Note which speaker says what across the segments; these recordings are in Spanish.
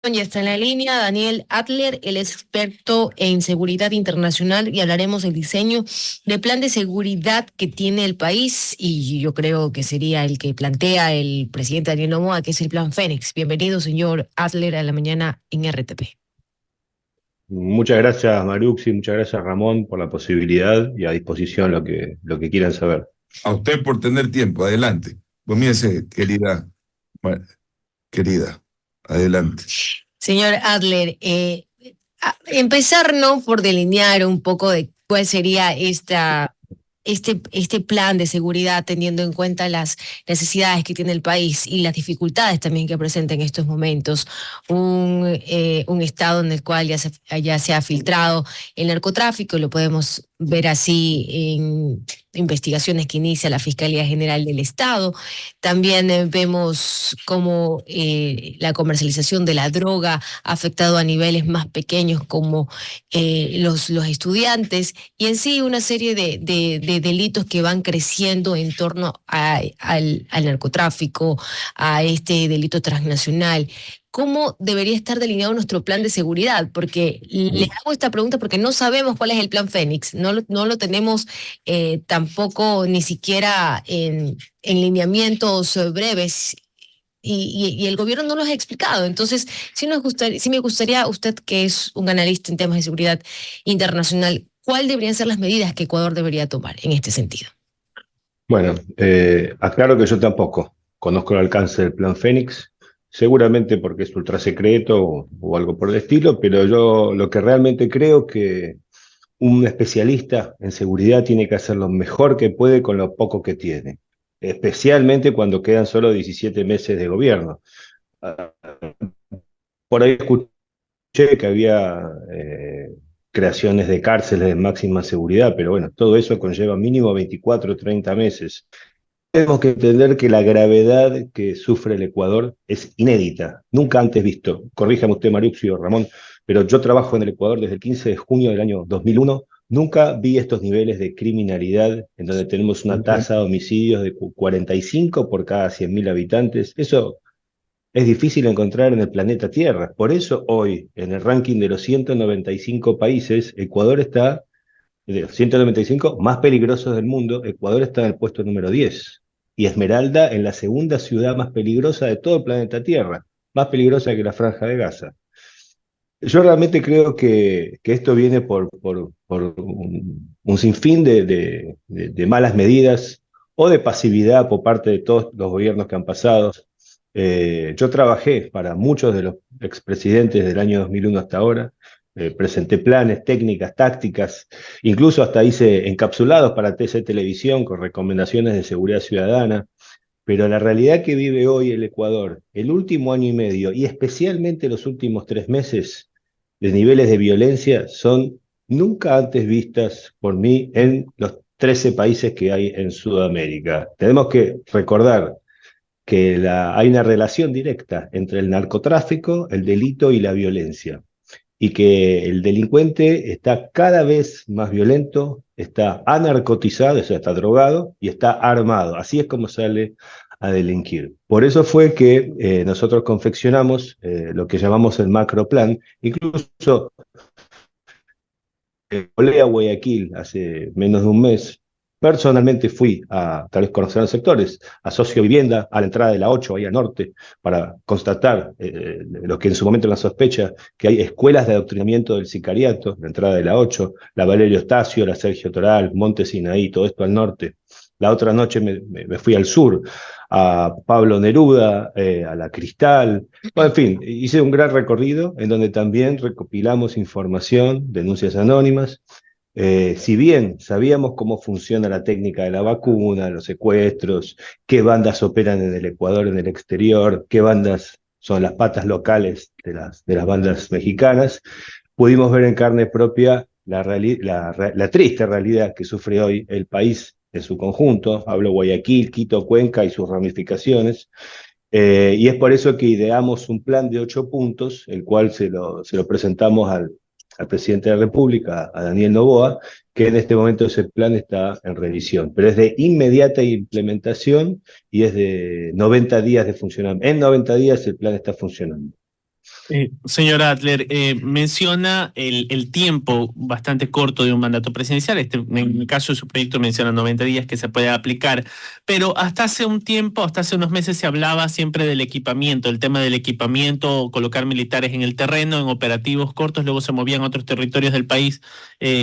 Speaker 1: Ya está en la línea Daniel Adler, el experto en seguridad internacional, y hablaremos del diseño del plan de seguridad que tiene el país, y yo creo que sería el que plantea el presidente Daniel Noboa, que es el Plan Fénix. Bienvenido, señor Adler, a la mañana en RTP.
Speaker 2: Muchas gracias, Maruxi, muchas gracias, Ramón, por la posibilidad y a disposición lo que quieran saber.
Speaker 3: A usted por tener tiempo, adelante. Comience, querida, Ma- querida, adelante.
Speaker 1: Señor Adler, empezar, ¿no?, por delinear un poco de cuál sería este plan de seguridad, teniendo en cuenta las necesidades que tiene el país y las dificultades también que presenta en estos momentos. Un estado en el cual ya se ha filtrado el narcotráfico, lo podemos ver así en investigaciones que inicia la Fiscalía General del Estado. También vemos cómo la comercialización de la droga ha afectado a niveles más pequeños como los estudiantes, y en sí una serie de delitos que van creciendo en torno al narcotráfico, a este delito transnacional. ¿Cómo debería estar delineado nuestro plan de seguridad? Porque le hago esta pregunta porque no sabemos cuál es el plan Fénix, no lo tenemos tampoco ni siquiera en lineamientos breves, y el gobierno no los ha explicado. Entonces, sí me gustaría, usted que es un analista en temas de seguridad internacional, ¿cuál deberían ser las medidas que Ecuador debería tomar en este sentido?
Speaker 2: Bueno, aclaro que yo tampoco conozco el alcance del Plan Fénix, seguramente porque es ultra secreto o algo por el estilo, pero yo lo que realmente creo que un especialista en seguridad tiene que hacer lo mejor que puede con lo poco que tiene, especialmente cuando quedan solo 17 meses de gobierno. Ah, por ahí escuché que había creaciones de cárceles de máxima seguridad, pero bueno, todo eso conlleva mínimo 24 o 30 meses. Tenemos que entender que la gravedad que sufre el Ecuador es inédita, nunca antes visto. Corríjame usted, Mariuxio, Ramón, pero yo trabajo en el Ecuador desde el 15 de junio del año 2001. Nunca vi estos niveles de criminalidad en donde tenemos una tasa de homicidios de 45 por cada 100.000 habitantes. Eso es difícil encontrar en el planeta Tierra. Por eso hoy, en el ranking de los 195 países, Ecuador está, de los 195 más peligrosos del mundo, Ecuador está en el puesto número 10. Y Esmeralda en la segunda ciudad más peligrosa de todo el planeta Tierra, más peligrosa que la Franja de Gaza. Yo realmente creo que esto viene por un sinfín de malas medidas o de pasividad por parte de todos los gobiernos que han pasado. Yo trabajé para muchos de los expresidentes del año 2001 hasta ahora, presenté planes, técnicas, tácticas, incluso hasta hice encapsulados para TC Televisión con recomendaciones de seguridad ciudadana. Pero la realidad que vive hoy el Ecuador, el último año y medio y especialmente los últimos 3 meses, de niveles de violencia son nunca antes vistas por mí en los 13 países que hay en Sudamérica. Tenemos que recordar que hay una relación directa entre el narcotráfico, el delito y la violencia, y que el delincuente está cada vez más violento, está anarcotizado, o sea, está drogado y está armado. Así es como sale a delinquir. Por eso fue que nosotros confeccionamos lo que llamamos el macroplan. Incluso volé a Guayaquil hace menos de un mes. Personalmente fui a, tal vez conocerán sectores, a Socio Vivienda, a la entrada de la 8, ahí al norte, para constatar lo que en su momento era la sospecha, que hay escuelas de adoctrinamiento del sicariato, la entrada de la 8, la Valerio Estacio, la Sergio Toral, Monte Sinaí, todo esto al norte. La otra noche me fui al sur, a Pablo Neruda, a La Cristal, bueno, en fin, hice un gran recorrido en donde también recopilamos información, denuncias anónimas. Si bien sabíamos cómo funciona la técnica de la vacuna, los secuestros, qué bandas operan en el Ecuador, en el exterior, qué bandas son las patas locales de las bandas mexicanas, pudimos ver en carne propia la triste realidad que sufre hoy el país en su conjunto. Hablo Guayaquil, Quito, Cuenca y sus ramificaciones. Y es por eso que ideamos un plan de 8 puntos, el cual se lo presentamos al presidente de la República, a Daniel Noboa, que en este momento ese plan está en revisión, pero es de inmediata implementación y es de 90 días de funcionamiento. En 90 días el plan está funcionando.
Speaker 4: Señor Adler, menciona el tiempo bastante corto de un mandato presidencial. En el caso de su proyecto menciona 90 días que se puede aplicar, pero hasta hace un tiempo, hasta hace unos meses se hablaba siempre del equipamiento, el tema del equipamiento, colocar militares en el terreno, en operativos cortos, luego se movían a otros territorios del país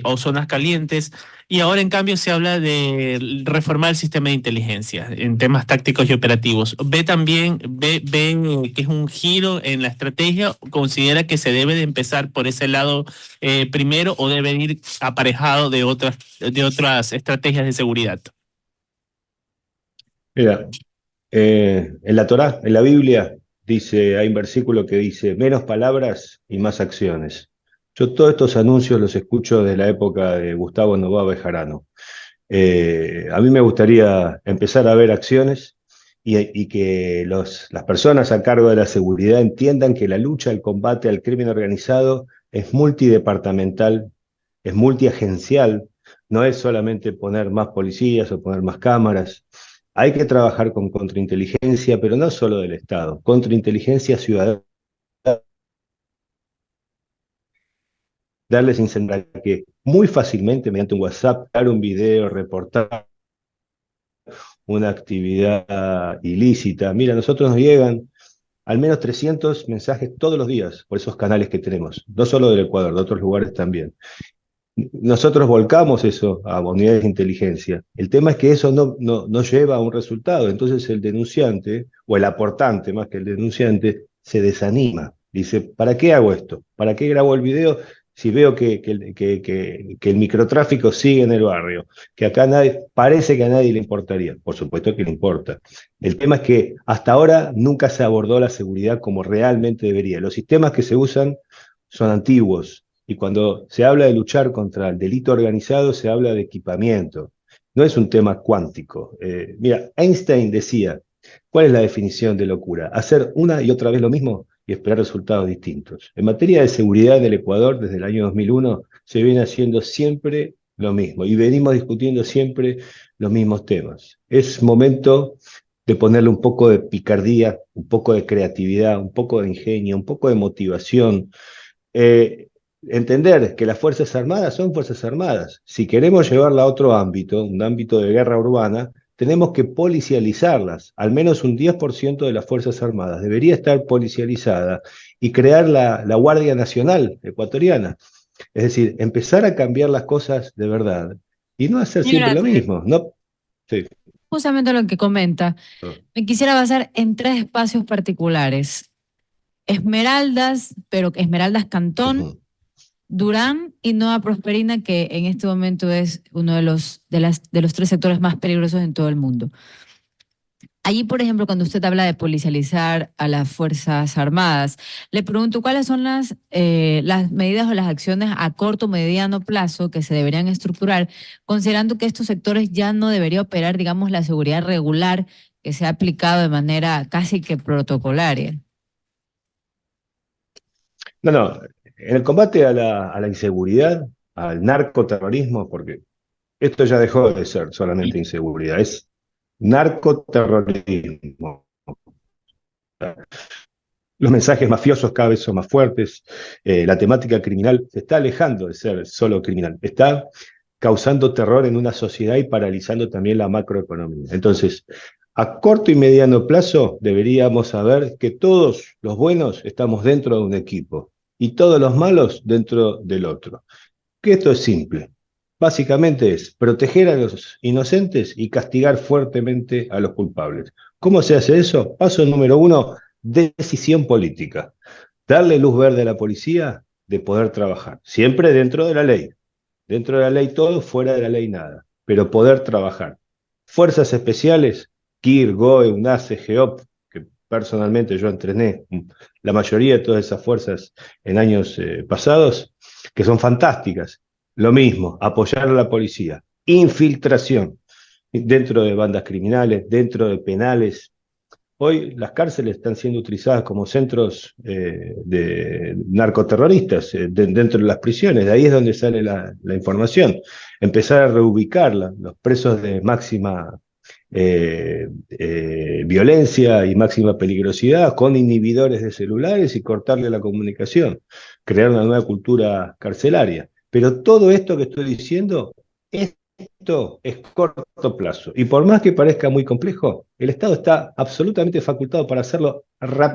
Speaker 4: o zonas calientes. Y ahora, en cambio, se habla de reformar el sistema de inteligencia en temas tácticos y operativos. ¿Ve también, ve que es un giro en la estrategia? ¿Considera que se debe de empezar por ese lado primero o debe ir aparejado de otras estrategias de seguridad?
Speaker 2: Mira, en la Torá, en la Biblia, dice, hay un versículo que dice, menos palabras y más acciones. Yo todos estos anuncios los escucho desde la época de Gustavo Noboa Bejarano. A mí me gustaría empezar a ver acciones y que las personas a cargo de la seguridad entiendan que la lucha, el combate al crimen organizado es multidepartamental, es multiagencial, no es solamente poner más policías o poner más cámaras. Hay que trabajar con contrainteligencia, pero no solo del Estado, contrainteligencia ciudadana, darles incentivar que muy fácilmente, mediante un WhatsApp, dar un video, reportar una actividad ilícita. Mira, a nosotros nos llegan al menos 300 mensajes todos los días por esos canales que tenemos, no solo del Ecuador, de otros lugares también. Nosotros volcamos eso a unidades de inteligencia. El tema es que eso no lleva a un resultado. Entonces el denunciante, o el aportante más que el denunciante, se desanima. Dice, ¿para qué hago esto? ¿Para qué grabo el video si veo que el microtráfico sigue en el barrio? Que acá parece que a nadie le importaría. Por supuesto que le importa. El tema es que hasta ahora nunca se abordó la seguridad como realmente debería. Los sistemas que se usan son antiguos. Y cuando se habla de luchar contra el delito organizado, se habla de equipamiento. No es un tema cuántico. Mira, Einstein decía, ¿cuál es la definición de locura? Hacer una y otra vez lo mismo y esperar resultados distintos. En materia de seguridad en el Ecuador, desde el año 2001, se viene haciendo siempre lo mismo y venimos discutiendo siempre los mismos temas. Es momento de ponerle un poco de picardía, un poco de creatividad, un poco de ingenio, un poco de motivación. Entender que las Fuerzas Armadas son Fuerzas Armadas. Si queremos llevarla a otro ámbito, un ámbito de guerra urbana, tenemos que policializarlas. Al menos un 10% de las Fuerzas Armadas debería estar policializada y crear la Guardia Nacional ecuatoriana. Es decir, empezar a cambiar las cosas de verdad y no hacer siempre lo mismo. No, sí.
Speaker 1: Justamente lo que comenta, me quisiera basar en tres espacios particulares. Esmeraldas, pero Esmeraldas Cantón, Durán y Nueva Prosperina, que en este momento es uno de los tres sectores más peligrosos en todo el mundo. Allí, por ejemplo, cuando usted habla de policializar a las Fuerzas Armadas, le pregunto cuáles son las medidas o las acciones a corto o mediano plazo que se deberían estructurar, considerando que estos sectores ya no debería operar, digamos, la seguridad regular que se ha aplicado de manera casi que protocolaria.
Speaker 2: No, en el combate a la inseguridad, al narcoterrorismo, porque esto ya dejó de ser solamente inseguridad, es narcoterrorismo. Los mensajes mafiosos cada vez son más fuertes, la temática criminal se está alejando de ser solo criminal, está causando terror en una sociedad y paralizando también la macroeconomía. Entonces, a corto y mediano plazo deberíamos saber que todos los buenos estamos dentro de un equipo y todos los malos dentro del otro. Que esto es simple. Básicamente es proteger a los inocentes y castigar fuertemente a los culpables. ¿Cómo se hace eso? Paso número 1, decisión política. Darle luz verde a la policía de poder trabajar, siempre dentro de la ley. Dentro de la ley todo, fuera de la ley nada, pero poder trabajar. Fuerzas especiales, KIR, GOE, UNACE, GEOP, que personalmente yo entrené la mayoría de todas esas fuerzas en años pasados, que son fantásticas. Lo mismo, apoyar a la policía. Infiltración dentro de bandas criminales, dentro de penales. Hoy las cárceles están siendo utilizadas como centros de narcoterroristas dentro de las prisiones. De ahí es donde sale la información. Empezar a reubicarla, los presos de máxima violencia y máxima peligrosidad con inhibidores de celulares y cortarle la comunicación, crear una nueva cultura carcelaria. Pero todo esto que estoy diciendo, esto es corto plazo. Y por más que parezca muy complejo, el Estado está absolutamente facultado para hacerlo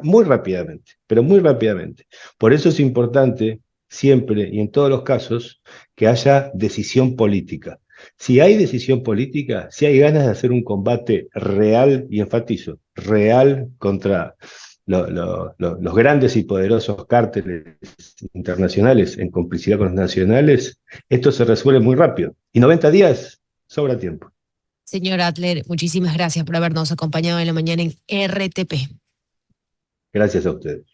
Speaker 2: muy rápidamente, pero muy rápidamente. Por eso es importante siempre y en todos los casos que haya decisión política. Si hay decisión política, si hay ganas de hacer un combate real, y enfatizo, real contra los grandes y poderosos cárteles internacionales en complicidad con los nacionales, esto se resuelve muy rápido. Y 90 días sobra tiempo.
Speaker 1: Señor Adler, muchísimas gracias por habernos acompañado en la mañana en RTP.
Speaker 2: Gracias a ustedes.